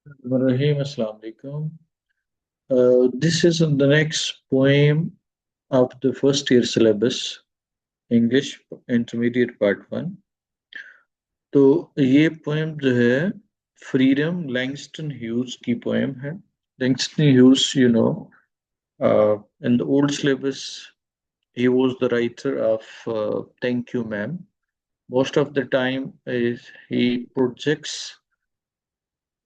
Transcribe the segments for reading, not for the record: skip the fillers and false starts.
Rahim, Assalamu alaikum. This is the next poem of the first year syllabus, English Intermediate Part 1. तो ये poem जो है freedom Langston Hughes की poem है. Langston Hughes, in the old syllabus, he was the writer of Thank You, Ma'am. Most of the time, he projects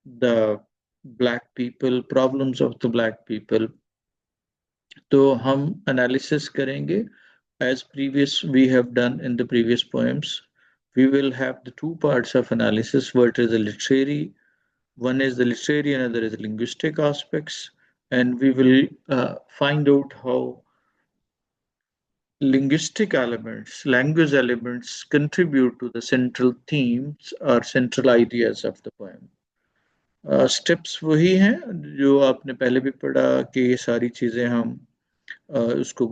the black people, problems of the black people. तो हम analysis करेंगे as previous we have done in the previous poems. We will have the two parts of analysis. What is the literary? One is the literary, another is the linguistic aspects, and we will find out how linguistic elements, language elements contribute to the central themes or central ideas of the poem. Steps वही हैं जो आपने पहले भी पढ़ा कि ये सारी चीज़ें हम उसको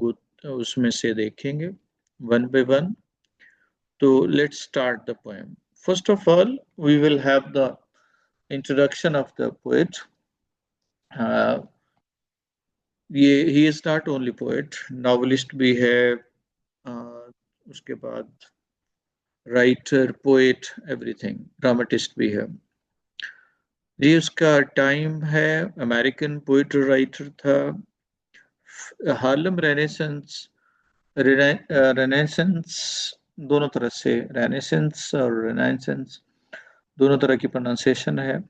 उसमें से देखेंगे one by one. So let's start the poem. First of all, we will have the introduction of the poet. Uh, he is not only poet, novelist भी है, उसके बाद writer, poet, everything, dramatist भी है. ये उसका टाइम है, American poet writer था, हार्लम रेनेसेंस दोनों तरह से, रेनेसेंस और रेनेसेंस दोनों तरह की प्रोनाउंसिएशन है.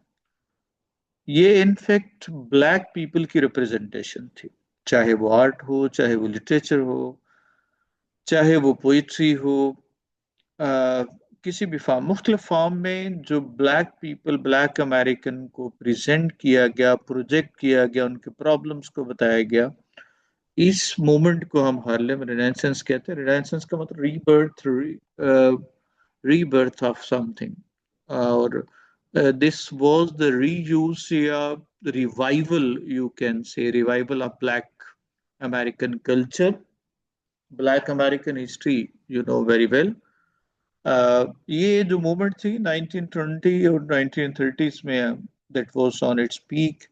ये इनफैक्ट ब्लैक पीपल की रिप्रेजेंटेशन थी, चाहे वो आर्ट हो, चाहे वो लिटरेचर हो, चाहे वो पोइट्री हो, किसी भी फॉर्म, मुख्तलिफ फॉर्म में जो ब्लैक पीपल, ब्लैक अमेरिकन को प्रेजेंट किया गया, प्रोजेक्ट किया गया, उनके प्रॉब्लम्स को बताया गया. इस मोमेंट को हम हार्लेम रेनेसेंस कहते हैं. रेनेसेंस का मतलब रीबर्थ ऑफ समथिंग, और this was the reuse या revival, you can say revival of black American culture, black American history, you know very well. ये जो मूवमेंट थी 1920 और 1930s में, that was on its peak.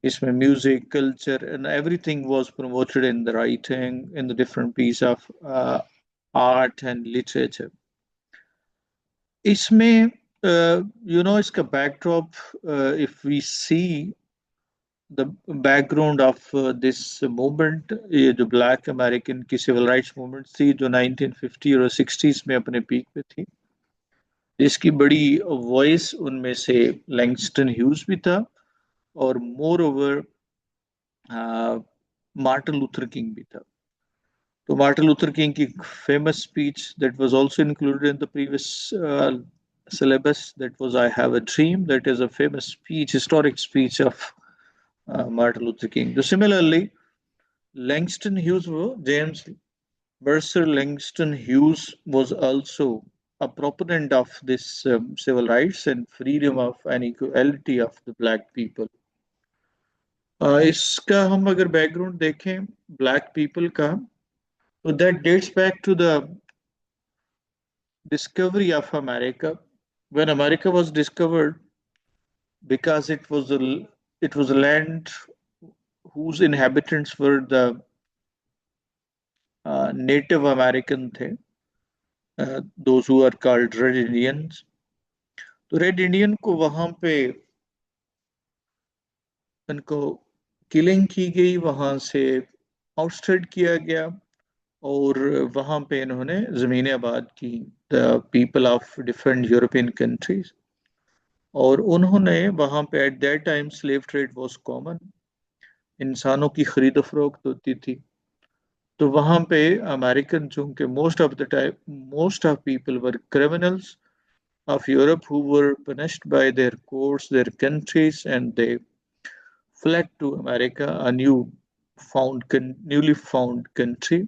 इसमें music, culture and everything was promoted in the writing, in the different piece of art and literature. इसमें इसका backdrop, if we see the background of this movement, ये जो black American की civil rights movement थी जो 1950 और 60s में अपने पीक पे थी, इसकी बड़ी वॉइस उनमें से लैंगस्टन ह्यूज भी था, और more over Martin Luther king भी था. तो मार्टिन लूथर किंग की famous speech that was also included in the previous syllabus, that was I have a dream, that is a famous speech, historic speech of Martin Luther King. So similarly, Langston Hughes, James Mercer Langston Hughes was also a proponent of this civil rights and freedom of and equality of the black people. इसका हम अगर background देखें black people का, तो that dates back to the discovery of America. When America was discovered, because it was a land whose inhabitants were the Native American थे, those who are called Red Indians. तो Red Indian को वहाँ पे उनको killing की गई, वहाँ से आउटस्टेड किया गया, और वहाँ पे इन्होंने ज़मीनें आबाद की, the people of different European countries. और उन्होंने वहाँ पे eight that time slave trade was common, इंसानों की खरीद फरोख्त होती थी. तो वहाँ पे अमेरिकन, चूंकि most of people were criminals of Europe who were punished bye there courts, there countries, and they fled to America, a newly found country.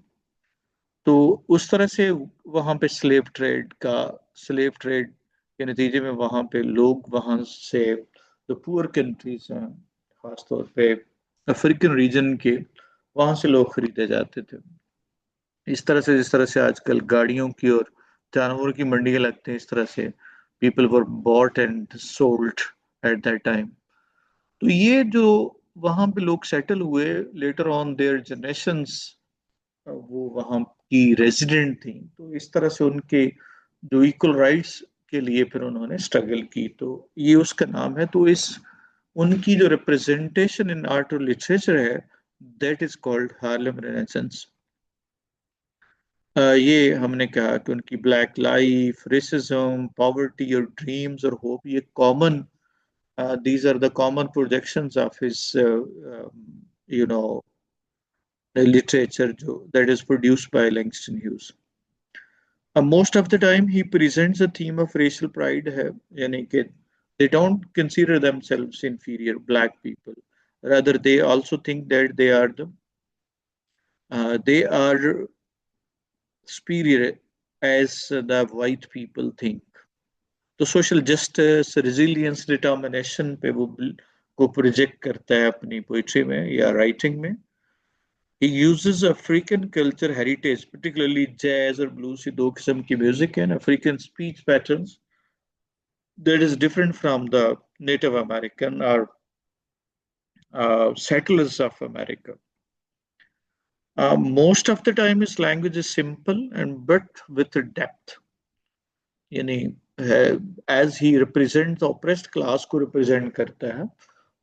तो उस तरह से वहाँ पे स्लेव ट्रेड के नतीजे में वहाँ पे लोग, वहाँ से जो पुअर कंट्रीज हैं, खासतौर पे अफ्रीकन रीजन के, वहाँ से लोग खरीदे जाते थे. इस तरह से, जिस तरह से आजकल गाड़ियों की और जानवरों की मंडियां लगती हैं, इस तरह से people were bought and sold at that time. तो ये जो वहां पे लोग सेटल हुए, लेटर ऑन देयर जनरेशंस वो वहाँ की रेजिडेंट थी, तो इस तरह से उनके जो इक्वल राइट्स के लिए फिर उन्होंने स्ट्रगल की, तो ये उसका नाम है। तो इस उनकी जो रिप्रेजेंटेशन इन आर्ट और लिटरेचर है, that is called Harlem renaissance. ये हमने कहा कि उनकी ब्लैक लाइफ, रेसिज्म, पॉवर्टी और ड्रीम्स और होप, ये common, these are the common projections of his you know literature जो that is produced by Langston Hughes. Most of the time he presents a theme of racial pride है, यानी कि they don't consider themselves inferior, black people, rather they also think that they are superior as the white people think. तो social justice, resilience, determination पे वो को project करता है अपनी पोइट्री में या राइटिंग में। He uses African culture heritage, particularly jazz और blues, ये दो किस्म की म्यूजिक है, African speech patterns that is different from the Native American or settlers of America. Most of the time his language is simple and but with a depth, यानी as he represents the oppressed class को represent करता है,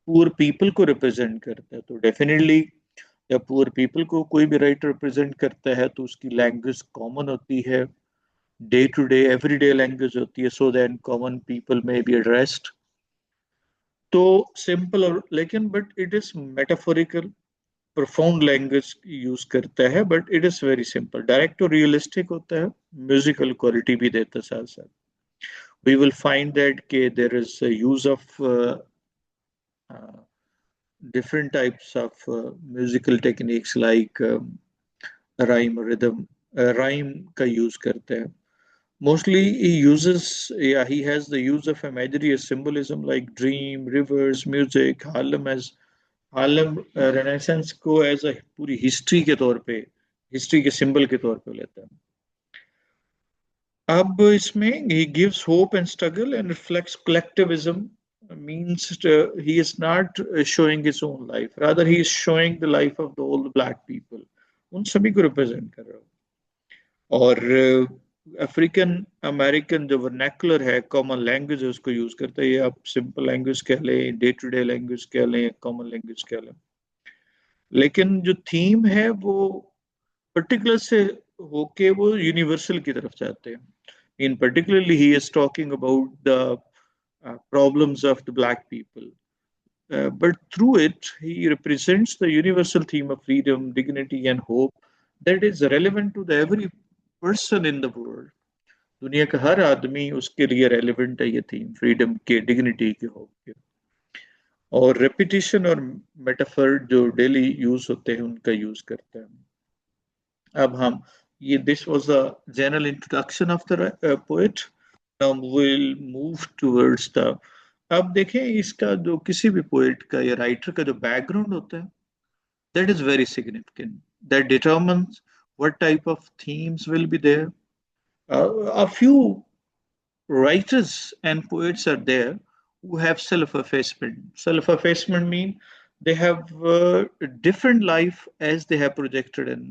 poor people को represent करता है, तो definitely जब poor people को कोई भी राइटर रिप्रेजेंट करता है तो उसकी लैंग्वेज कॉमन होती है, day to day everyday language होती है, सो दैट कॉमन पीपल में बी एड्रेस्ड। तो सिंपल और लेकिन but it is metaphorical, profound language use करता है, but it is very simple, direct और रियलिस्टिक होता है, म्यूजिकल क्वालिटी भी देता है साथ साथ। वी विल फाइंड दैट के there is use of different types of musical techniques like rhyme, rhythm, rhyme का use करते हैं। Mostly he uses, yeah, he has the use of imagery as symbolism like dream, rivers, music, Harlem as Harlem renaissance को as a पूरी history के तौर पे, history के symbol के तौर पे लेता है। अब इसमें he gives hope and struggle and reflects collectivism, means he is not showing his own life, rather he is showing the life of the all the black people, उन सभी को रिप्रेजेंट कर रहा हूँ। और अफ्रीकन अमेरिकन जो vernacular है, common language है, उसको यूज करता है, ये आप सिंपल लैंग्वेज कह लें, डे टू डे लैंग्वेज कह लें, कॉमन लैंग्वेज कह लें, लेकिन जो थीम है वो पर्टिकुलर से होके वो यूनिवर्सल की तरफ जाते हैं। In particularly, he is talking about the problems of the black people. But through it, he represents the universal theme of freedom, dignity, and hope that is relevant to the every person in the world. दुनिया का हर आदमी उसके लिए relevant है ये theme, freedom के, dignity के, hope के। और रेपिटेशन और मेटाफर जो डेली यूज होते हैं उनका यूज करते हैं। अब हम ये this was the general introduction of the poet. Now we'll move towards the, अब देखें इसका जो किसी भी पोएट का या राइटर का जो बैकग्राउंड होता है, that is very significant, that determines what type of themes will be there. A few writers and poets are there who have self-effacement. Self-effacement mean they have different life as they have projected in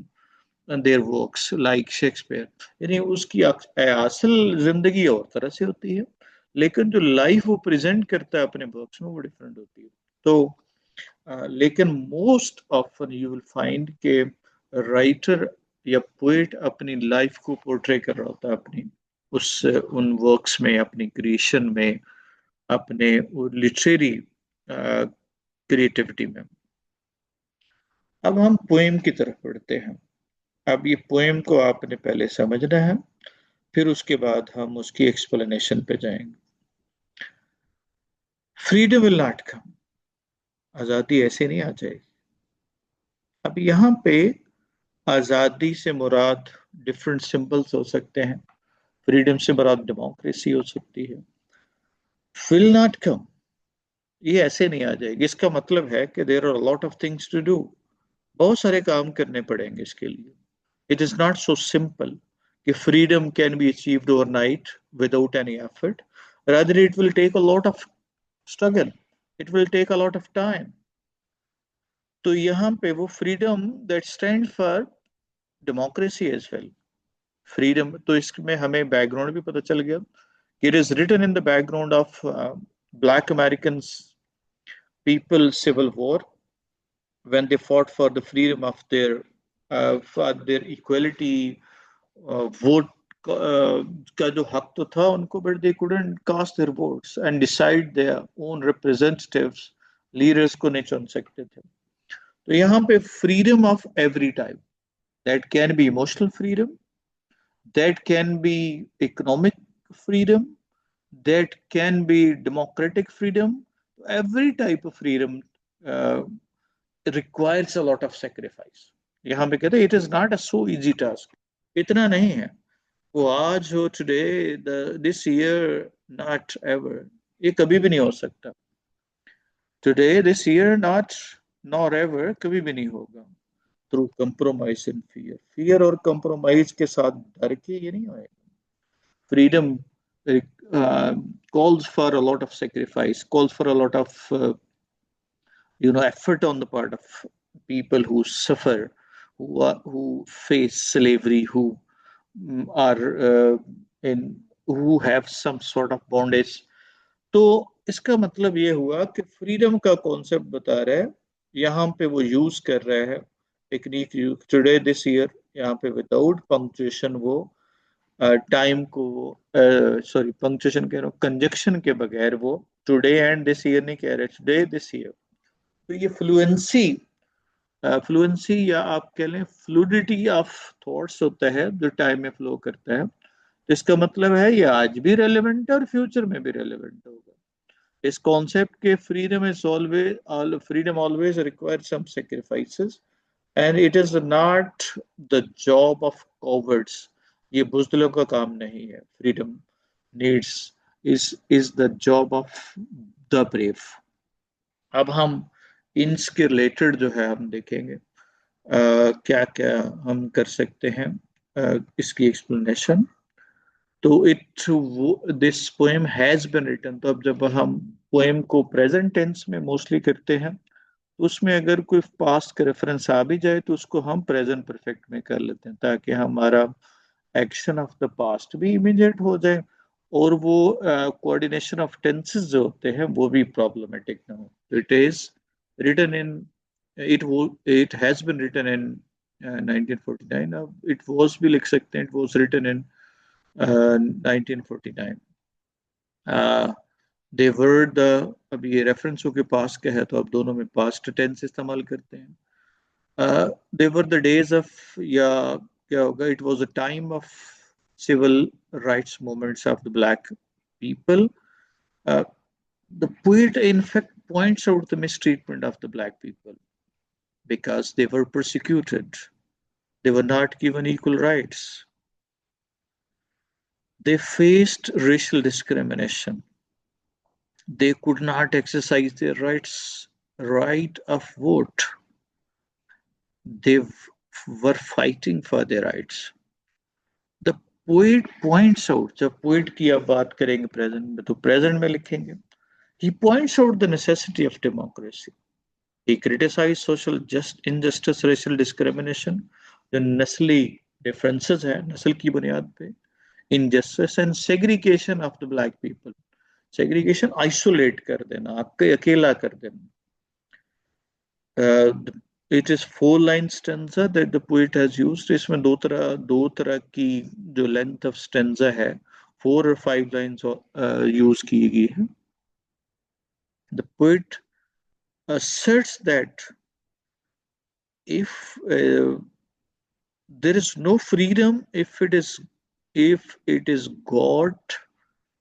there works like Shakespeare, यानी उसकी असल जिंदगी और तरह से होती है, लेकिन जो लाइफ वो प्रेजेंट करता है अपने वर्क्स में वो डिफरेंट होती है। तो लेकिन most often you will find के राइटर या पोएट अपनी लाइफ को पोर्ट्रे कर रहा होता है अपनी उस उन वर्क्स में, अपनी क्रिएशन में, अपने लिटरेरी क्रिएटिविटी में। अब हम पोएम की तरफ बढ़ते हैं। अब ये पोएम को आपने पहले समझना है, फिर उसके बाद हम उसकी एक्सप्लेनेशन पे जाएंगे। फ्रीडम विल नॉट कम, आजादी ऐसे नहीं आ जाएगी। अब यहाँ पे आजादी से मुराद डिफरेंट सिंबल्स हो सकते हैं, फ्रीडम से मुराद डेमोक्रेसी हो सकती है। विल नॉट कम, ये ऐसे नहीं आ जाएगी, इसका मतलब है कि there are lot of things to do, बहुत सारे काम करने पड़ेंगे इसके लिए। It is not so simple कि freedom can be achieved overnight without any effort. Rather, it will take a lot of struggle. It will take a lot of time. तो यहाँ पे वो freedom that stands for democracy as well. Freedom, तो इसमें हमें background भी पता चल गया. It is written in the background of Black Americans people civil war when they fought for the freedom of for their equality, vote का जो हक तो था उनको, but they couldn't cast their votes and decide their own representatives. Leaders को नहीं चुन सकते थे. तो यहाँ पे freedom of every type. That can be emotional freedom, that can be economic freedom, that can be democratic freedom. Every type of freedom uh, requires a lot of sacrifice. यहाँ पे कहते हैं it is not a so easy task. इतना नहीं है. वो आज हो today, this year, not ever. ये कभी भी नहीं हो सकता. Today, this year, not, nor ever, कभी भी नहीं होगा. Through compromise and fear. Fear और compromise के साथ डर के ये नहीं होएगा. Freedom calls for a lot of sacrifice, calls for a lot of effort on the part of people who suffer, who face slavery, who are who have some sort of bondage. तो इसका मतलब ये हुआ कि freedom का concept बता रहा है, यहाँ पे वो यूज कर रहा है टेक्निक. टुडे दिस ईयर, यहाँ पे विदाउट पंक्चुएशन वो टाइम को, सॉरी पंक्चुएशन कह रहा हूँ, कंजक्शन के बगैर वो टुडे एंड दिस ईयर नहीं कह रहे, टुडे दिस ईयर. तो ये फ्लुएंसी या आप कह लें फ्लूडिटी ऑफ थॉट्स होता है जो टाइम में फ्लो करता है. तो इसका मतलब है ये आज भी रेलेवेंट है और फ्यूचर में भी रेलेवेंट होगा. इस कॉन्सेप्ट के freedom always requires some sacrifices, and it is not the job of cowards. ये बुज़दिलों का काम नहीं है. Freedom needs is the job of the brave. अब हम इनके रिलेटेड जो है हम देखेंगे क्या क्या हम कर सकते हैं इसकी एक्सप्लेनेशन. तो this poem has been written. तो अब जब हम पोएम को प्रेजेंट टेंस में मोस्टली करते हैं तो उसमें अगर कोई पास्ट का रेफरेंस आ भी जाए तो उसको हम प्रेजेंट परफेक्ट में कर लेते हैं ताकि हमारा एक्शन ऑफ द पास्ट भी इमीडिएट हो जाए और वो कोऑर्डिनेशन ऑफ टेंसेस जो होते हैं वो भी प्रॉब्लमेटिक ना हो. It is written in it has been written in 1949. अब it was भी लिख सकते हैं, it was written in 1949. they were the, अब ये रेफरेंस हो के पास का है तो अब दोनों में पास्ट टेंस इस्तेमाल करते हैं. they were the days of, या क्या होगा, it was a time of civil rights movements of the black people. The poet in fact points out the mistreatment of the black people because they were persecuted. They were not given equal rights. They faced racial discrimination. They could not exercise their right of vote. They were fighting for their rights. The poet points out, जब poet की आप बात करेंगे present में तो present में लिखेंगे. He points out the necessity of democracy. He criticized social injustice, racial discrimination, जो नस्ली differences है नस्ल की बुनियाद पे, injustice and segregation of the black people. Segregation isolate कर देना, आपके अकेला कर देना. It is 4-line stanza that the poet has used. इसमें दो तरह की जो length of stanza है, 4 or 5 lines use की गई है. The poet asserts that if there is no freedom if it is got,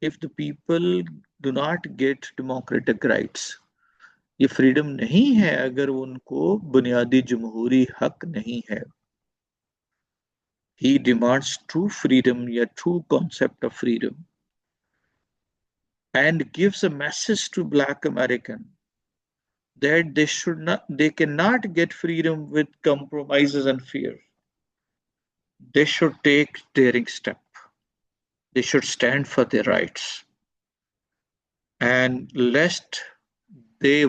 if the people do not get democratic rights. ये फ्रीडम नहीं है अगर उनको बुनियादी जमहूरी हक नहीं है. He demands true freedom या true concept of freedom and gives a message to Black American that they cannot get freedom with compromises and fear. They should take daring step. They should stand for their rights. And lest they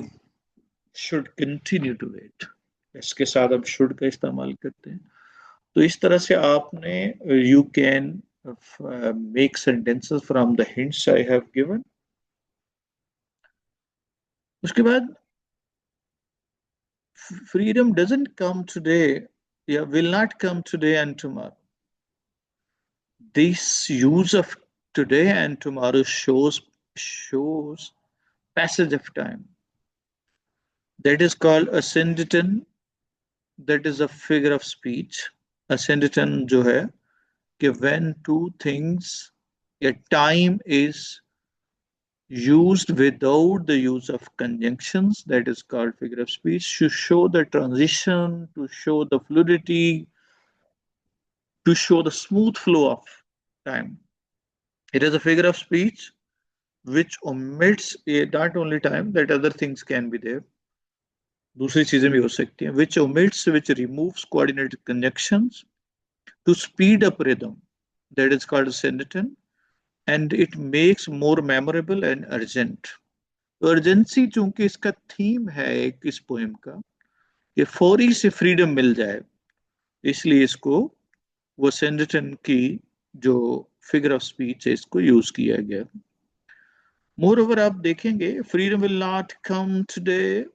should continue to wait. इसके साथ हम should का इस्तेमाल करते हैं. तो इस तरह से आपने you can make sentences from the hints I have given. उसके बाद freedom doesn't come today, yeah, will not come today and tomorrow. This use of today and tomorrow shows passage of time. That is called a syndeton. That is a figure of speech. A syndeton जो है कि when two things, a time is used without the use of conjunctions, that is called figure of speech, to show the transition, to show the fluidity, to show the smooth flow of time. It is a figure of speech which omits not only time, that other things can be there. दूसरी चीजें भी हो सकती हैं. Which omits, which removes coordinated conjunctions to speed up rhythm. That is called a syndeton. And it makes more memorable and urgent. तो urgency चूंकि इसका theme है एक इस पोएम का कि फौरी से फ्रीडम मिल जाए, इसलिए इसको वो सेंडटन की जो फिगर ऑफ स्पीच है इसको यूज किया गया. मोर ओवर आप देखेंगे freedom will not come today.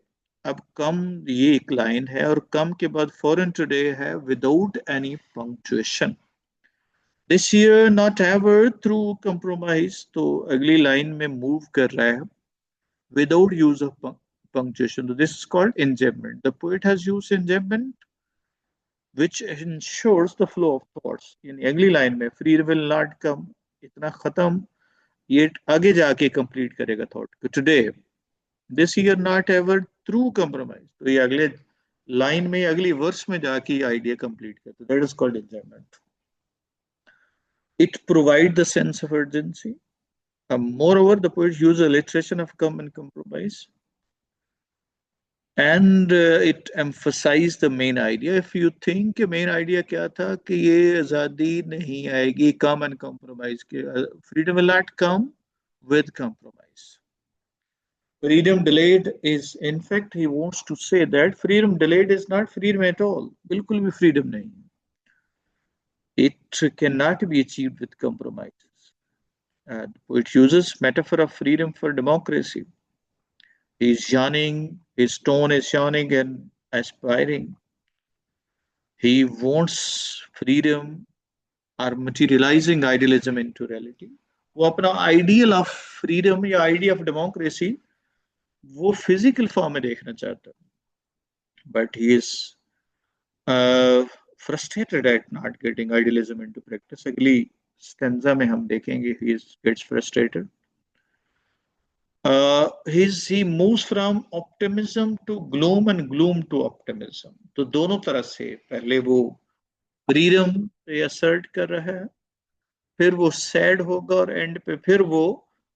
अब कम ये एक लाइन है और कम के बाद फॉरन टुडे है without any punctuation. This year not ever through compromise. तो अगली लाइन में मूव कर रहा है without use of punctuation. So this is called enjambment. The poet has used enjambment which ensures the flow of thoughts. यानी अगली line में freedom will not come, इतना खत्म, ये आगे जाके कंप्लीट करेगा थॉट को. Today, this year, not ever, through compromise. तो ये अगले लाइन में अगली वर्स में जाके आइडिया कंप्लीट करता. That is called enjambment. It provides the sense of urgency. Moreover, the poet uses alliteration of come and compromise. And it emphasized the main idea. If you think the main idea क्या था कि ये आज़ादी नहीं आएगी come and compromise के, freedom will not come with compromise. Freedom delayed is, in fact, he wants to say that freedom delayed is not freedom at all. बिल्कुल भी freedom नहीं. It cannot be achieved with compromises. The poet uses metaphor of freedom for democracy. He is yawning, his tone is yawning and aspiring. He wants freedom or materializing idealism into reality. वो अपना ideal of freedom या idea of democracy वो physical form में देखना चाहता है. But he is frustrated at not getting idealism into practice. अगली stanza में हम देखेंगे he gets frustrated. He moves from optimism to gloom and gloom to optimism. तो दोनों तरह से पहले वो freedom पे assert कर रहा है, फिर वो sad होगा और end पे फिर वो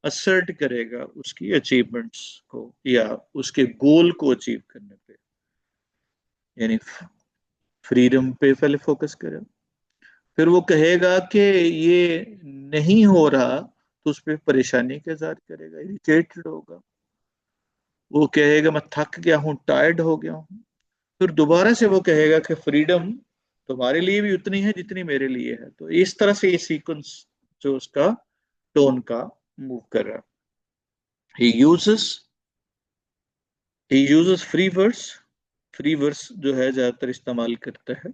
assert करेगा उसकी achievements को या उसके goal को achieve करने पे. यानी freedom पे पहले focus करेगा, फिर वो कहेगा कि ये नहीं हो रहा तो उस पर परेशानी का इज़हार करेगा, इरिटेटेड होगा, वो कहेगा मैं थक गया हूँ, टायर्ड हो गया हूँ. फिर दोबारा से वो कहेगा कि फ्रीडम तुम्हारे लिए भी उतनी है जितनी मेरे लिए है. तो इस तरह से ये सीक्वेंस जो उसका टोन का मूव कर रहा है. he uses free verse जो है ज्यादातर इस्तेमाल करता है,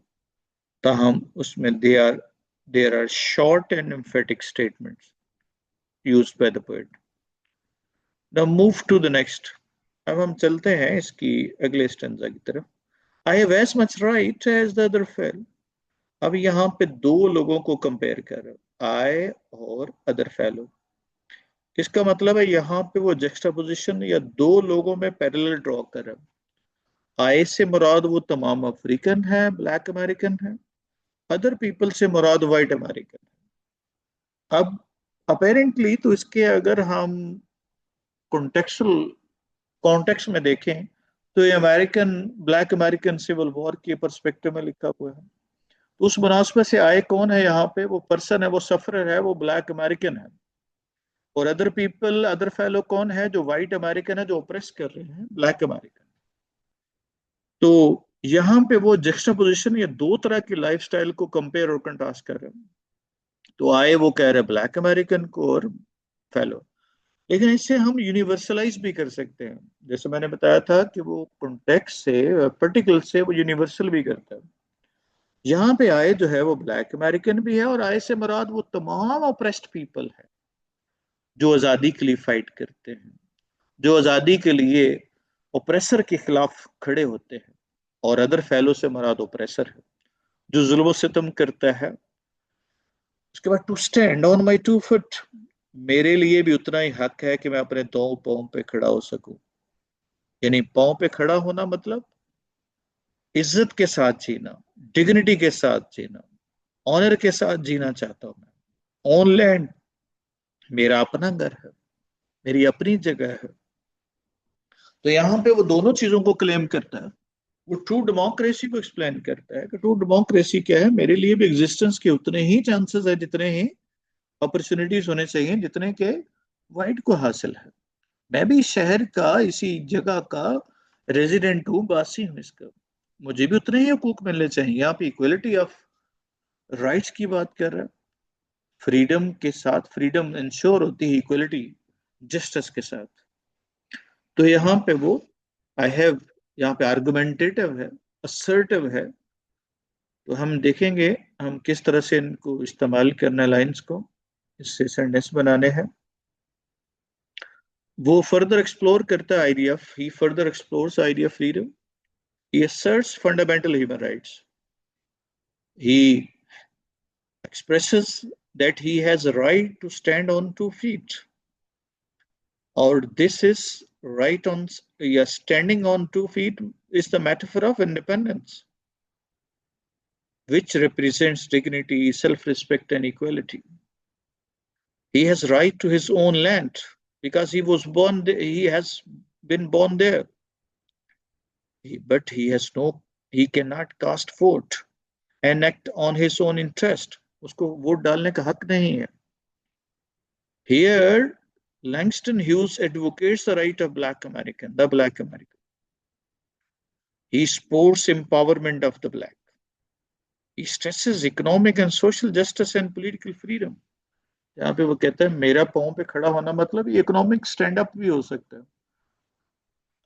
ताहम उसमें there are short and emphatic statements used by the poet. Now move to the next. अब हम चलते हैं इसकी अगले स्टेंजा की तरफ. I have as much right as the other fellow. अब यहाँ पे दो लोगों को कंपेयर कर रहा है, I और other fellow. इसका मतलब है यहाँ पे वो juxtaposition या दो लोगों में पैरेलल ड्रॉ कर रहा है. I से मुराद वो तमाम अफ्रीकन है, ब्लैक अमेरिकन है. अदर पीपल से मुराद वाइट अमेरिकन है. अब अपेरेंटली तो इसके अगर हम कॉन्टेक्स्ट में देखें तो ये ब्लैक अमेरिकन सिविल वॉर के परस्पेक्टिव में लिखा हुआ है. तो उस मुनासबत से आए कौन है यहाँ पे, वो पर्सन है, वो सफरर है, वो ब्लैक अमेरिकन है. और अदर पीपल, अदर फेलो कौन है? जो वाइट अमेरिकन है, जो ओप्रेस कर रहे हैं ब्लैक अमेरिकन। तो यहाँ पे वो जक्स्टापोजिशन, ये दो तरह की लाइफस्टाइल को कंपेयर और कंट्रास्ट कर रहे हैं। तो आए वो कह रहे ब्लैक अमेरिकन को और फेलो, लेकिन इससे हम यूनिवर्सलाइज भी कर सकते हैं। जैसे मैंने बताया था कि वो कॉन्टेक्स्ट से, पर्टिकुलर से वो यूनिवर्सल भी करता है। यहाँ पे आए जो है वो ब्लैक अमेरिकन भी है, और आए से मुराद वो तमाम ऑप्रेस्ड पीपल है जो आज़ादी के लिए फाइट करते हैं, जो आज़ादी के लिए ओप्रेसर के खिलाफ खड़े होते हैं। और अदर फैलो से मुराद ओप्रेसर है जो जुल्म सितम करता है। उसके बाद to stand on my 2 foot, मेरे लिए भी उतना ही हक है कि मैं अपने 2 पाँव पे खड़ा हो सकूं। यानी पाँव पे खड़ा होना मतलब इज्जत के साथ जीना, डिग्निटी के साथ जीना, ऑनर के साथ जीना चाहता हूं मैं। ऑन लैंड, मेरा अपना घर है, मेरी अपनी जगह है। तो यहाँ पे वो दोनों चीजों को क्लेम करता है। वो ट्रू डेमोक्रेसी को एक्सप्लेन करता है कि ट्रू डेमोक्रेसी क्या है, मेरे लिए भी एग्जिस्टेंस के उतने ही चांसेस है, जितने ही अपॉर्चुनिटीज होने चाहिए जितने के वाइट को हासिल है। मैं भी शहर का, इसी जगह का रेजिडेंट हूँ, वासी हूँ इसका, मुझे भी उतने ही हकूक मिलने चाहिए। यहाँ पे इक्वलिटी ऑफ राइट्स की बात कर रहा है। फ्रीडम के साथ फ्रीडम इंश्योर होती है इक्वलिटी जस्टिस के साथ। तो यहाँ पे वो आई हैव, यहाँ पे आर्गुमेंटेटिव है, असर्टिव है। तो हम देखेंगे हम किस तरह से इनको इस्तेमाल करना है, लाइंस को इससे सेंटेंस बनाने हैं। वो फर्दर एक्सप्लोर करता है idea, he further explores idea freedom, he asserts fundamental human rights, he expresses that he has a right to stand on 2 feet, or this is right on, yeah, standing on 2 feet is the metaphor of independence, which represents dignity, self-respect, and equality. He has right to his own land because he was born, he has been born there. But he has no, he cannot cast vote and act on his own interest. उसको vote डालने का हक नहीं है। Here, Langston Hughes advocates the right of black American, the black American. He supports empowerment of the black. He stresses economic and social justice and political freedom. यहाँ पे वो कहता है मेरा पाँव पे खड़ा होना मतलब इकोनॉमिक स्टैंड अप भी हो सकता है,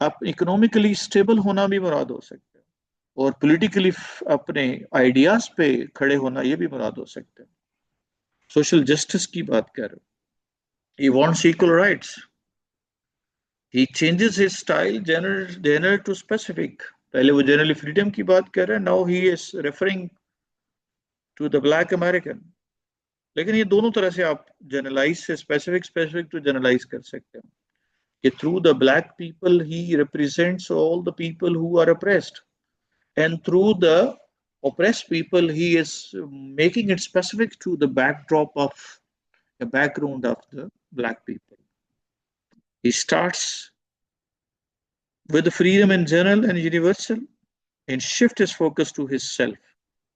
आप इकोनॉमिकली स्टेबल होना भी मुराद हो सकता है, और पॉलिटिकली अपने आइडियाज पे खड़े होना ये भी मुराद हो सकता है। सोशल जस्टिस की बात कर रहे, he wants equal rights, he changes his style general to specific। पहले वो जनरली फ्रीडम की बात कर रहे हैं, now he is referring to the black American. लेकिन ये दोनों तरह से आप जनरलाइज से स्पेसिफिक, स्पेसिफिक टू जनरलाइज कर सकते हैं कि through the black people he represents all the people who are oppressed, and through the oppressed people he is making it specific to the backdrop of the background of the black people. He starts with freedom in general and universal and shift his focus to his self।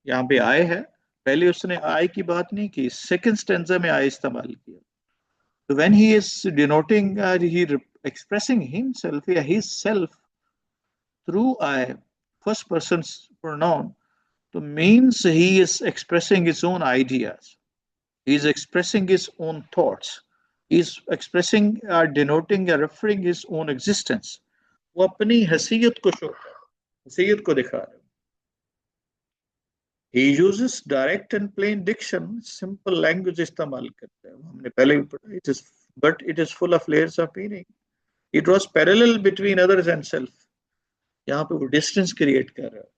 यहाँ पे आय है, पहले उसने आय की बात नहीं की, second stanza में आय इस्तेमाल किया। तो when he is denoting he expressing himself या his self through I, first person pronoun, so means he is expressing his own ideas, he is expressing his own thoughts, he is expressing denoting referring his own existence। वो अपनी हैसियत को show, हैसियत को दिखा रहे। He uses direct and plain diction, simple language इस्तेमाल करते हैं, हमने पहले भी पढ़ा। It is, but it is full of layers of meaning। He draws parallel between others and self। यहाँ पे वो डिस्टेंस क्रिएट कर रहा है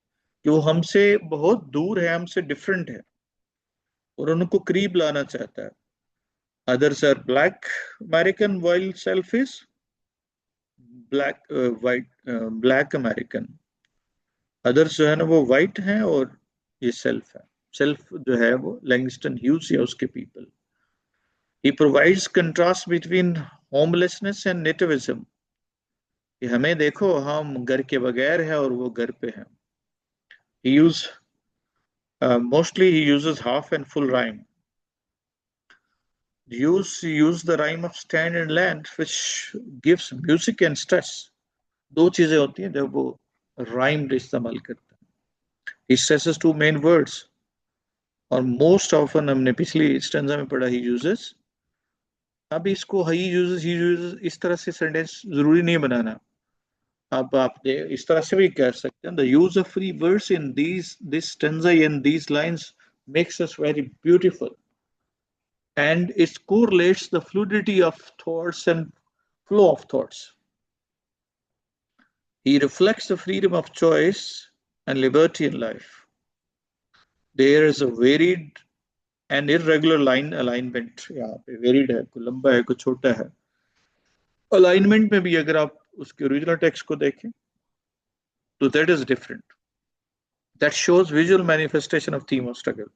कि वो हमसे बहुत दूर है, हमसे डिफरेंट है, और उनको करीब लाना चाहता है। Others are black American while self is black white, black American. Others जो है ना वो वाइट हैं, और ये सेल्फ है। सेल्फ जो है वो लैंगस्टन ह्यूज या उसके people. He provides contrast between homelessness and nativism, कि हमें देखो हम घर के बगैर हैं और वो घर पे हैं। ही use mostly he uses half and full rhyme। use the rhyme of stand and land, which gives music and stress. दो चीजें होती हैं जब वो rhymed इस्तेमाल करता है. He stresses two main words, और most often हमने पिछली स्टेंजा में पढ़ा he uses. अब इसको he uses इस तरह से सेंटेंस जरूरी नहीं बनाना. अब आप इस तरह से भी कह सकते हैं, the use of free words in this stanza and these lines makes us very beautiful, and it correlates the fluidity of thoughts and flow of thoughts. He reflects the freedom of choice and liberty in life. There is a varied and irregular line alignment. यहाँ पे varied है, कोई लंबा है, कोई छोटा है. Alignment में भी अगर आप उसके original text को देखें, तो that is different. That shows visual manifestation of theme of struggle,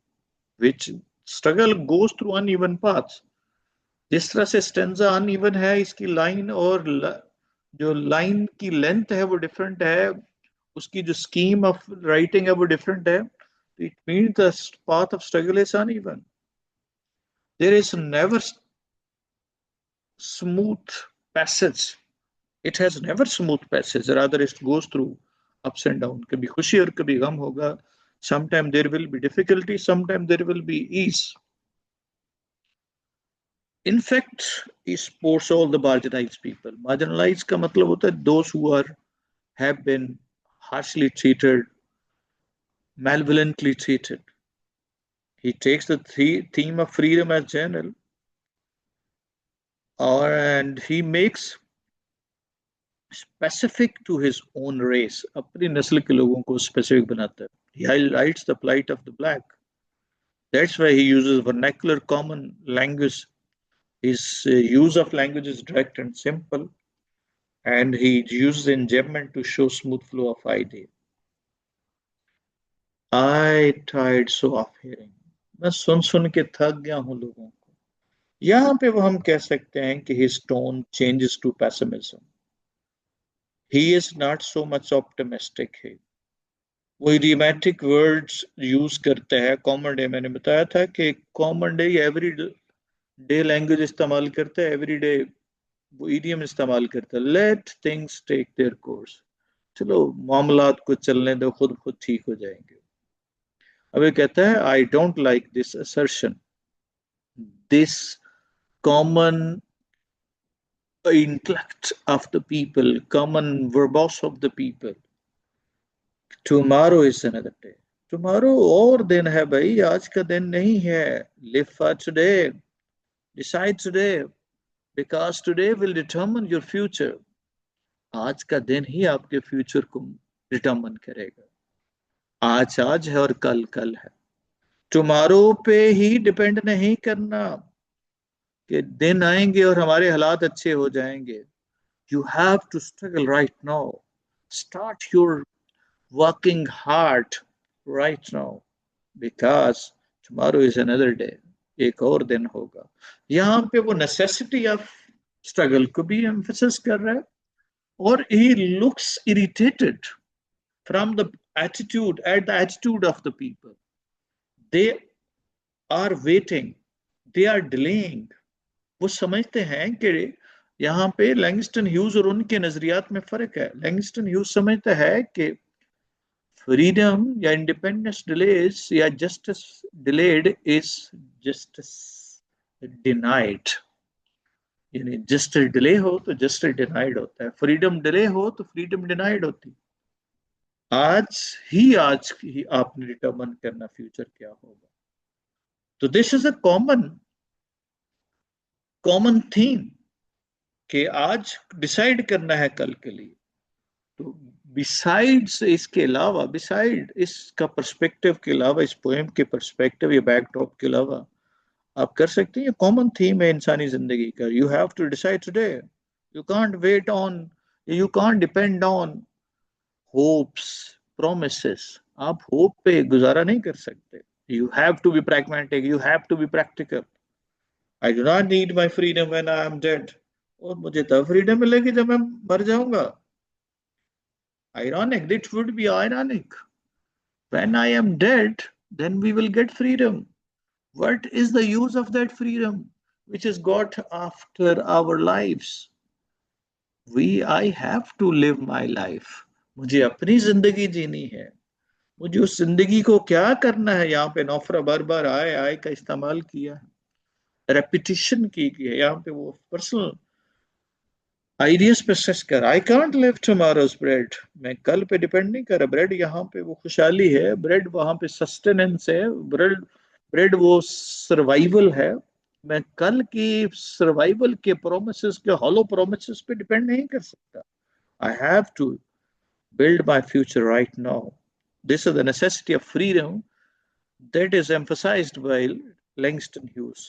which struggle goes through uneven paths. जिस तरह से स्टेंजा अनइवन है, इसकी लाइन और जो लाइन की लेंथ है वो डिफरेंट है, उसकी जो स्कीम ऑफ राइटिंग है वो डिफरेंट है. It means the path of struggle is uneven. There is never smooth passage. It has never smooth passage, rather it goes through ups and down. कभी खुशी और कभी गम होगा. Sometime there will be difficulty, sometime there will be ease. In fact, it supports all the marginalized people. Marginalized का मतलब होता है those who have been harshly treated, malevolently treated. He takes the theme of freedom as general, and he makes specific to his own race. अपनी नस्ल के लोगों को specific बनाता है. He highlights the plight of the black. That's why he uses vernacular common language. His use of language is direct and simple, and he uses enjambment to show smooth flow of idea. I tired so of hearing. मैं सुन के थक गया हूं लोगों को. यहाँ पे वो हम कह सकते हैं कि his tone changes to pessimism. He is not so much optimistic here. वो idiomatic words use करता है. Common day, मैंने बताया था कि common day every day language इस्तेमाल करता है, every day वो idiom इस्तेमाल करता है. Let things take their course. चलो मामलात को चलने दो, खुद ठीक हो जाएंगे. अब ये कहता है I don't like this assertion. This common intellect of the people, common verbose of the people. Tomorrow is another day. Tomorrow और दिन है भाई, आज का दिन नहीं है. Live for today. Decide today, because today will determine your future. आज का दिन ही आपके फ्यूचर को डिटरमिन करेगा. आज आज है और कल कल है. टुमारो पे ही डिपेंड नहीं करना कि दिन आएंगे और हमारे हालात अच्छे हो जाएंगे. You have to struggle right now. Start your working hard right now, because tomorrow is another day. एक और दिन होगा. यहाँ पे वो necessity of struggle को भी emphasis कर रहा है. और he looks irritated from the attitude of the people. They are waiting, they are delaying. वो समझते हैं कि यहाँ पे लैंगस्टन ह्यूज और उनके नजरियात में फर्क है. लैंगस्टन ह्यूज समझता है कि फ्रीडम या इंडिपेंडेंस डिलेज या justice delayed is justice denied. यानी जस्टिस डिले हो तो जस्टिस डिनाइड होता है, फ्रीडम डिले हो तो फ्रीडम डिनाइड होती. आज ही आपने डिटरमिन करना फ्यूचर क्या होगा. तो this is a common theme कि आज डिसाइड करना है कल के लिए. तो बिसाइड्स इसके अलावा, बिसाइड इसका पर्सपेक्टिव के अलावा, इस पोएम के पर्सपेक्टिव या बैकड्रॉप के अलावा आप कर सकते हैं. ये कॉमन थीम है इंसानी जिंदगी का. You have to decide today. You can't wait on, you can't depend on hopes, promises. आप होप पे गुजारा नहीं कर सकते. You have to be pragmatic, you have to be practical. I do not need my freedom when I am dead. और मुझे तब freedom मिलेगी जब मैं मर जाऊंगा. Ironic, it would be ironic. When I am dead, then we will get freedom. What is the use of that freedom? which is got after our lives. I have to live my life. मुझे अपनी जिंदगी जीनी है. मुझे उस जिंदगी को क्या करना है. यहाँ पे नौफरा बार बार आए का इस्तेमाल किया है, रेपिटिशन की है. यहाँ पे वो पर्सनल आइडियस पे स्ट्रेस कर. I can't live tomorrow's bread. मैं कल पे डिपेंड नहीं कर रहा. ब्रेड यहाँ पे वो खुशहाली है, ब्रेड वहां पे सस्टेनेंस है, ब्रेड ब्रेड वो सर्वाइवल है. मैं कल की सर्वाइवल के प्रोमिस के हॉलो प्रोमिस पे डिपेंड नहीं कर सकता. I have to build my future right now. This is the necessity of freedom that is emphasized by Langston Hughes.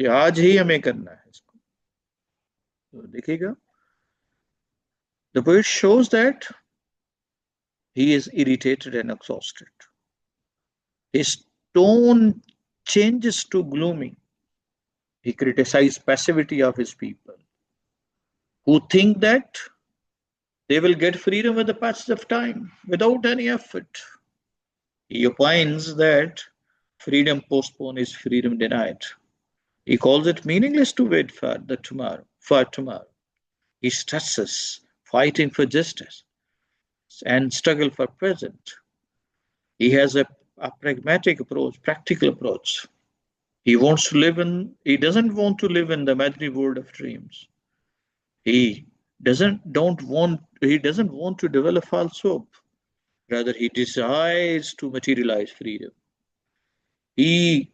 कि आज ही हमें करना है इसको. तो देखिएगा, the poet shows that he is irritated and exhausted. His tone changes to gloomy. He criticizes passivity of his people, who think that they will get freedom with the passage of time without any effort. He opines that freedom postponed is freedom denied. He calls it meaningless to wait for tomorrow. He stresses fighting for justice and struggle for present. He has a pragmatic approach, practical approach. He doesn't want to live in the imaginary world of dreams. He doesn't want to develop false hope. Rather, he desires to materialize freedom. He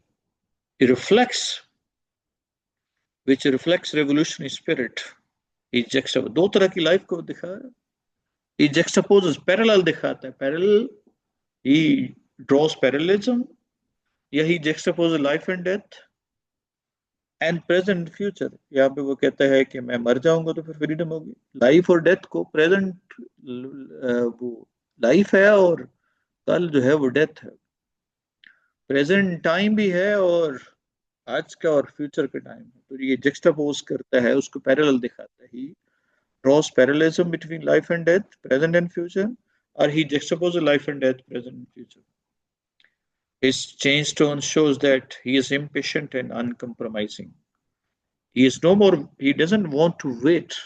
reflects revolutionary spirit. He juxtaposes दो तरह की life को दिखा रहा है. He juxtaposes parallel दिखाता है. Parallel, he draws parallelism. या he juxtaposes life and death and present and future. यहाँ पे वो कहता है कि मैं मर जाऊंगा तो फिर फ्रीडम होगी. लाइफ और डेथ को प्रेजेंट वो लाइफ है और कल जो है वो डेथ है. प्रेजेंट टाइम भी है और आज का और फ्यूचर का टाइम है. तो ये जक्स्टापोज करता है, उसको पैरेलल दिखाता है. ही draws parallelism between life and death, present and future, or he juxtaposes life and death, present and future. His changed tone shows that he is impatient and uncompromising. He doesn't want to wait.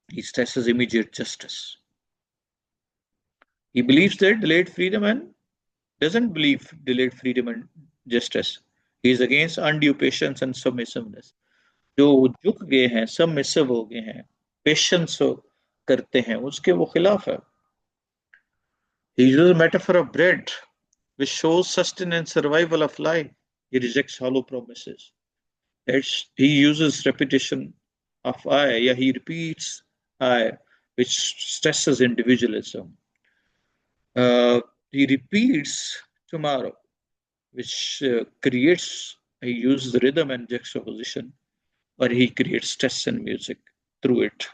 He stresses immediate justice. He believes that delayed freedom and doesn't believe delayed freedom and justice. He is against undue patience and submissiveness. जो झुक गए हैं, submissive हो गए हैं, patience करते हैं, उसके वो खिलाफ है. He uses a metaphor of bread, which shows sustenance and survival of life. He rejects hollow promises. He uses repetition of I, yeah, he repeats I, which stresses individualism. He repeats tomorrow, which he uses rhythm and juxtaposition, or he creates stress and music through it.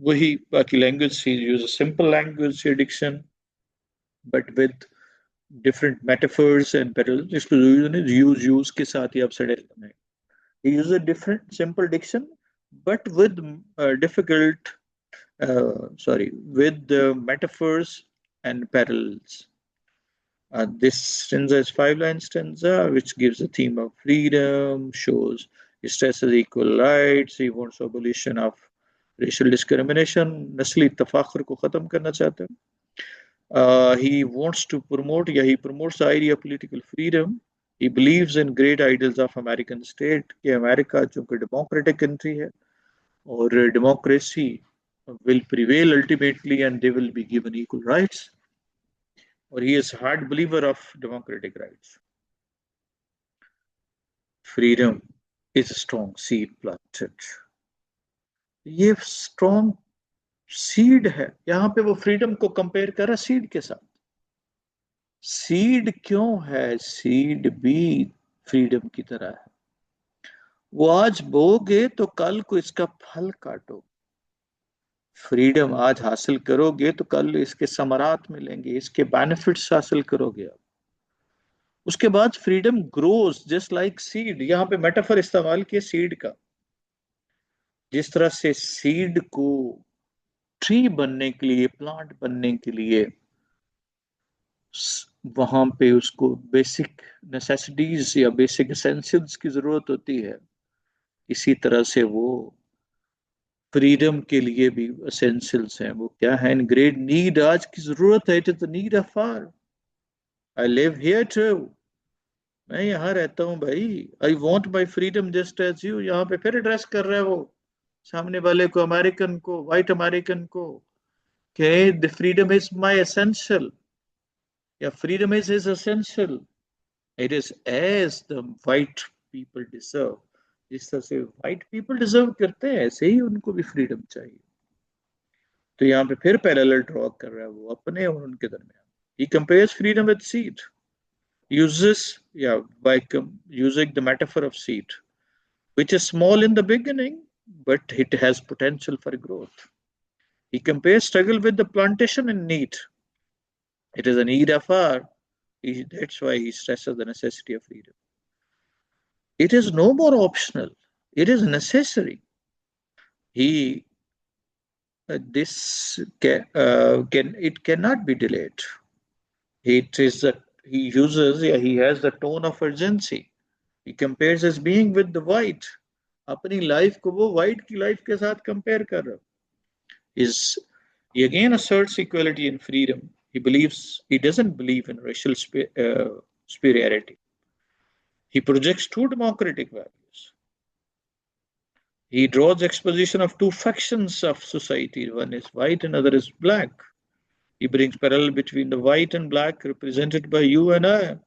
वही बाकी language, he uses simple language addiction, but with different metaphors and parallels. इसको use के साथ ही upside down है. He uses a different simple diction, but with with metaphors and parallels. This stanza is 5-line stanza, which gives a theme of freedom, shows he stresses equal rights, he wants abolition of racial discrimination, नस्ली तफाखुर को खत्म करना चाहते हैं. He wants to promote, he promotes the idea of political freedom. He believes in great ideals of American state, कि America चूंकि democratic country है और democracy will prevail ultimately and they will be given equal rights. Or he is a hard believer of democratic rights. Freedom is a strong seed planted. ये strong seed है. यहाँ पे वो freedom को compare कर रहा seed के साथ. Seed क्यों है? Seed भी freedom की तरह है. वो आज बोगे तो कल को इसका फल काटो. फ्रीडम आज हासिल करोगे तो कल इसके समरात मिलेंगे, इसके बेनिफिट्स हासिल करोगे आप. उसके बाद freedom grows just like seed. यहाँ पे मेटाफर इस्तेमाल किया सीड का. जिस तरह से सीड को ट्री बनने के लिए, प्लांट बनने के लिए वहां पे उसको बेसिक नेसेसिटीज या बेसिक एसेंशियल्स की जरूरत होती है, इसी तरह से वो फ्रीडम के लिए भी एसेंशियल्स हैं। वो क्या है? इन ग्रेट नीड, आज की जरूरत है। It is the need of our, I live here too, मैं यहाँ रहता हूँ भाई। I want my freedom just as you. यहाँ पे फिर एड्रेस कर रहा है वो सामने वाले को, अमेरिकन को, वाइट अमेरिकन को, कि the freedom is my essential, या freedom is is essential. It is as the white people deserve. जिस तरह से वाइट पीपल डिजर्व करते हैं, ऐसे ही उनको भी फ्रीडम चाहिए। तो यहाँ पे फिर पैरेलल ड्रॉ कर रहा है वो अपने और उनके दरमियान। He compares freedom with seat, uses, yeah, by using the metaphor of seed, which is small in the beginning, but it has potential for growth. He compares struggle with the plantation in need. It is a need of our. That's why he stresses the necessity of freedom. It is no more optional. It is necessary. He this can it cannot be delayed. It is that he uses, yeah, he has the tone of urgency. He compares his being with the white. अपनी life को वो white की life के साथ compare कर रहा is he again asserts equality and freedom. He doesn't believe in racial superiority. He projects two democratic values. He draws exposition of two factions of society. One is white, another is black. He brings parallel between the white and black represented by you and I.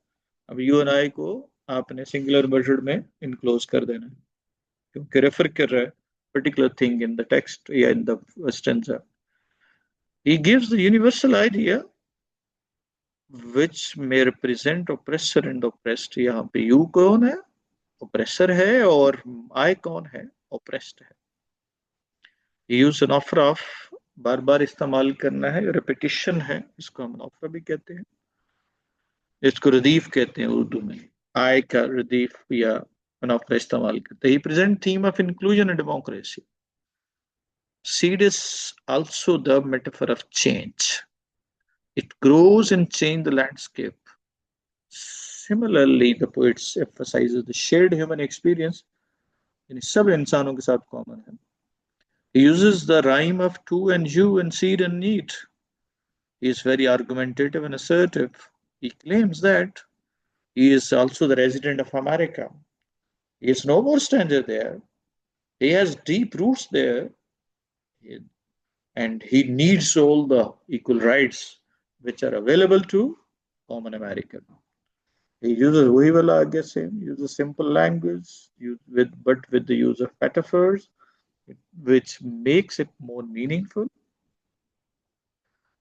अब you and I को आपने singular measured में enclose कर देना है, क्योंकि refer कर रहा है particular thing in the text या in the stanza. He gives the universal idea which may represent oppressor and oppressed. यहाँ पे you कौन है? Oppressor है, और I कौन है? Oppressed है. He used an offer of, बार बार इस्तेमाल करना है, repetition है, इसको हम offer भी कहते हैं, इसको रदीफ कहते हैं उर्दू में। I का रदीफ या an offer इस्तेमाल करते हैं। He present theme of inclusion and democracy. Seed is also the metaphor of change. It grows and changes the landscape. Similarly, the poets emphasizes the shared human experience, यानी सब इंसानों के साथ कॉमन है। He uses the rhyme of to and you and seed and need. He is very argumentative and assertive. He claims that he is also the resident of America. He is no more stranger there. He has deep roots there, and he needs all the equal rights which are available to common American. He uses वही वाला आगे से, uses simple language, but with the use of metaphors, which makes it more meaningful.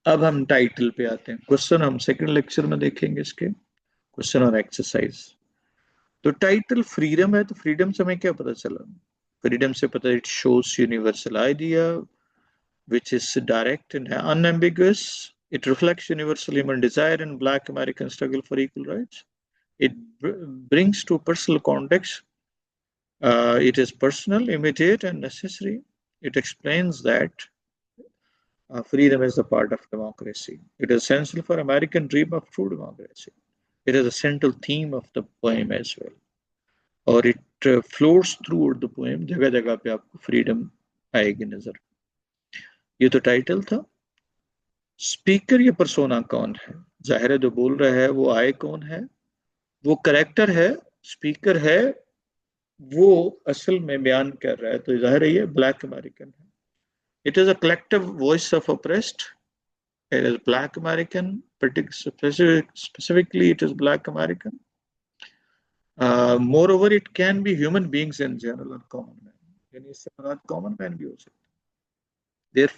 अब हम title पे आते हैं। Question हम सेकंड लेक्चर में देखेंगे इसके, क्वेश्चन और एक्सरसाइज। तो टाइटल फ्रीडम है, तो फ्रीडम से हमें क्या पता चला? फ्रीडम से पता, it shows universal idea which is direct and unambiguous. It reflects universal human desire and Black American struggle for equal rights. It brings to personal context. It is personal, immediate, and necessary. It explains that freedom is a part of democracy. It is essential for American dream of true democracy. It is a central theme of the poem as well. और it flows throughout the poem. जगह जगह पे आपको freedom आएगी नजर। ये तो title था। स्पीकर या परसोना कौन है? जाहिर है जो बोल रहा है वो आए कौन है? वो करेक्टर है, स्पीकर है, वो असल में बयान कर रहा है, तो जाहिर है ये ब्लैक अमेरिकन है। It is a collective voice of oppressed, it is black American, specifically it is black American. More over it can be human beings in general और कॉमन मैन, यानी इससे मुराद कॉमन मैन भी हो सकता है।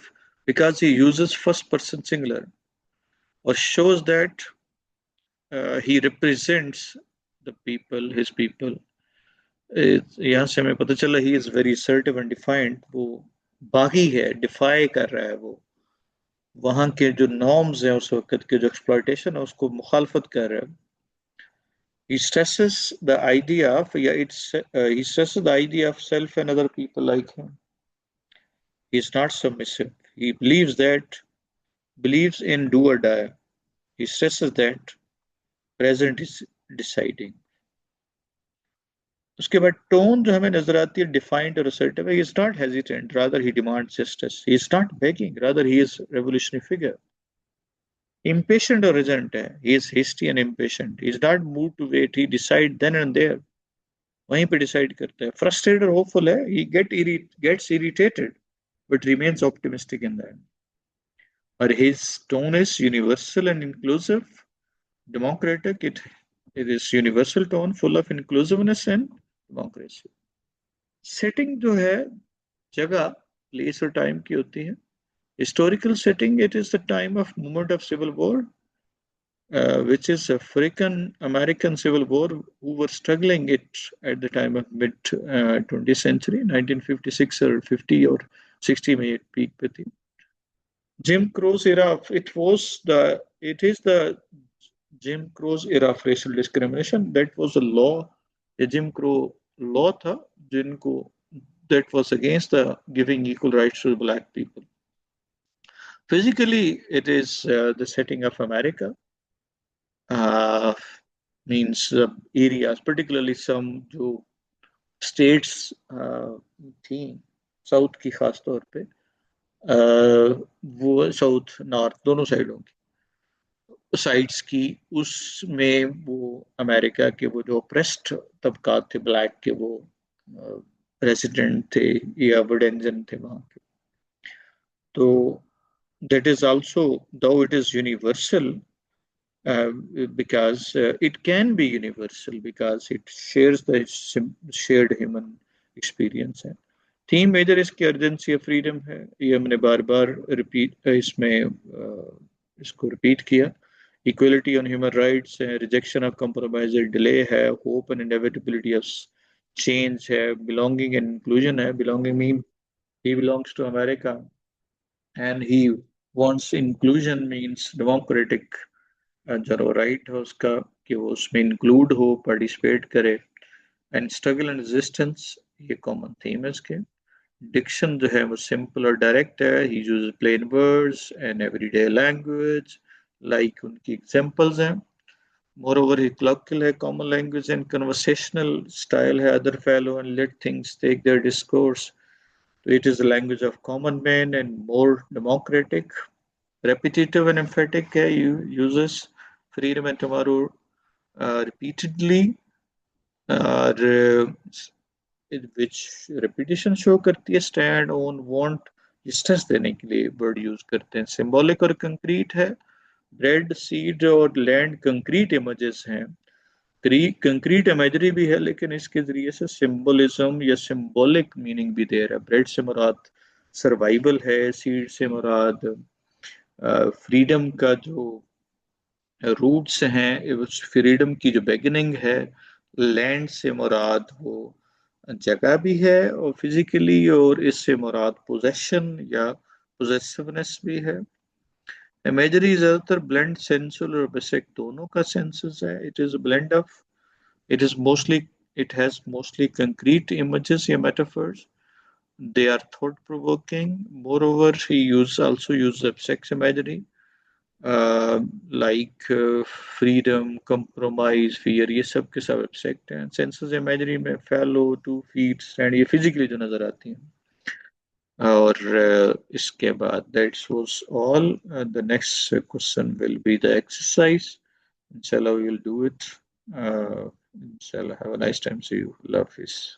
Because he uses first person singular or shows that he represents the people, his people. यहाँ से हमें पता चला he is very assertive and defiant. वो बागी है, डिफाई कर रहा है, वो वहाँ के जो नॉर्म्स हैं उस वक्त के, जो एक्सप्लॉयटेशन है, उसको मुखालफत कर रहा है। He stresses the idea of, he stresses the idea of self and other people like him. He is not submissive. He believes in do or die. he stresses that present is deciding. उसके बाद tone जो हमें नजर आती है defined और assertive है. He is not hesitant, rather he demands justice. He is not begging, rather he is revolutionary figure. Impatient or resent है. He is hasty and impatient. He is not moved to wait. He decide then and there. वहीं पे decide करता है. Frustrated or hopeful है. He gets irritated, but remains optimistic in the end. Or his tone is universal and inclusive, democratic. It is universal tone, full of inclusiveness and democracy. Setting जो है जगह, place और time की होती है. Historical setting, it is the time of movement of civil war, which is African American Civil War, who were struggling it at the time of mid 20th century, 1956 or 50 or 60 में peak पे थी. Jim Crow's era, it is the Jim Crow's era of racial discrimination. That was a law, a Jim Crow law था जिनको that was against the giving equal rights to black people. Physically, it is the setting of America. Means areas, particularly some जो states थी south की खास तौर पे, वो south north दोनों साइडों की साइड्स की, उसमें वो अमेरिका के वो जो ऑप्रेस्ड तबकात थे ब्लैक के, वो रेसिडेंट थे या वुडेंजन थे वहाँ के. तो that is also, though it is universal, because it can be universal because it shares the shared human experience है. थीम मेजर इसकी अर्जेंसी ऑफ फ्रीडम है. ये हमने बार बार रिपीट इसमें इसको रिपीट किया. इक्वलिटी ऑन ह्यूमन राइट्स है, रिजेक्शन ऑफ कंप्रोमाइज डिले है, hope and inevitability of change है, बिलोंगिंग एंड इंक्लूजन है. Belonging mean he belongs to America and he wants inclusion means democratic जो राइट है उसका कि वो उसमें इंक्लूड हो, पार्टिसिपेट करे. एंड स्ट्रगल एंड रेजिस्टेंस ये कॉमन थीम है इसके. डिक्शन जो है वो सिंपल और डायरेक्ट है. He uses plain words and everyday language like उनकी एग्जांपल्स हैं. मोरओवर ही colloquial है, common language and conversational style है. Other fellow and let things take their discourse. It is the language of common men and more democratic. Repetitive and emphatic है. Uses freedom and tomorrow repeatedly, which repetition show करती है. Stand on, want, stress देने के लिए word use करते हैं. Symbolic और concrete है. Bread, seed और land concrete images हैं. कंक्रीट इमेजरी भी है, लेकिन इसके जरिए से सिंबलिज्म या सिंबॉलिक मीनिंग भी दे रहा है. ब्रेड से मुराद सर्वाइवल है, सीड से मुराद फ्रीडम का जो रूट्स हैं, फ्रीडम की जो बिगिनिंग है. लैंड से मुराद वो जगह भी है और फिजिकली, और इससे मुराद पोजेशन या पोजेसिवनेस भी है. इमेजरी ज्यादातर ब्लेंड सेंसुअल और बेसिक दोनों का सेंसेस है. It is blend of, it has mostly concrete images या metaphors. They are thought provoking. Moreover, he also uses abstract imagery like freedom, compromise, fear. ये सब के सब abstract हैं. Senses imagery में fellow, 2 feet, stand ये physically जो नजर आती हैं. और इसके बाद that was all. The next question will be the exercise. Inshallah we will do it. Inshallah, have a nice time. See you. Love, peace.